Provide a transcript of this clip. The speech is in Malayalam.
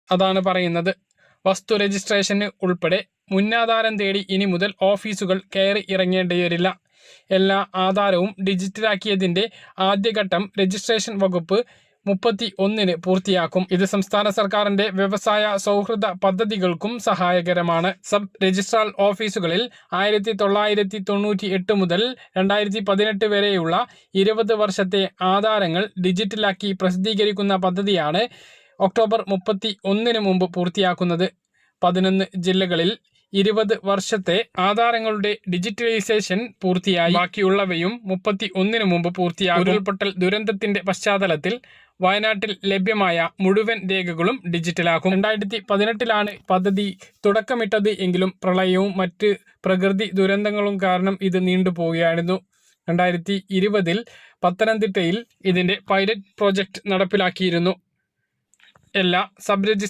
അതാണ് പറയുന്നത്. വസ്തു രജിസ്ട്രേഷന് ഉൾപ്പെടെ മുന്നാധാരം തേടി ഇനി മുതൽ ഓഫീസുകൾ കയറി ഇറങ്ങേണ്ടിവരില്ല. എല്ലാ ആധാരവും ഡിജിറ്റലാക്കിയതിന്റെ ആദ്യഘട്ടം രജിസ്ട്രേഷൻ വകുപ്പ് 31-ന് പൂർത്തിയാക്കും. ഇത് സംസ്ഥാന സർക്കാരിന്റെ വ്യവസായ സൗഹൃദ പദ്ധതികൾക്കും സഹായകരമാണ്. സബ് രജിസ്ട്രാർ ഓഫീസുകളിൽ 1998 മുതൽ 2018 വരെയുള്ള 20 വർഷത്തെ ആധാരങ്ങൾ ഡിജിറ്റലാക്കി പ്രസിദ്ധീകരിക്കുന്ന പദ്ധതിയാണ് ഒക്ടോബർ 31-ന് മുമ്പ് പൂർത്തിയാക്കുന്നത്. 11 ജില്ലകളിൽ 20 വർഷത്തെ ആധാരങ്ങളുടെ ഡിജിറ്റലൈസേഷൻ പൂർത്തിയായി. ബാക്കിയുള്ളവയും 31-ന് മുമ്പ് പൂർത്തിയാകും. ഉരുൾപൊട്ടൽ ദുരന്തത്തിന്റെ പശ്ചാത്തലത്തിൽ വയനാട്ടിൽ ലഭ്യമായ മുഴുവൻ രേഖകളും ഡിജിറ്റലാക്കും. 2018-ലാണ് പദ്ധതി തുടക്കമിട്ടത് എങ്കിലും പ്രളയവും മറ്റ് പ്രകൃതി ദുരന്തങ്ങളും കാരണം ഇത് നീണ്ടുപോവുകയായിരുന്നു. 2020-ൽ പത്തനംതിട്ടയിൽ ഇതിന്റെ പൈലറ്റ് പ്രോജക്റ്റ് നടപ്പിലാക്കിയിരുന്നു. എല്ലാ സബ് രജിസ്ട്രാർ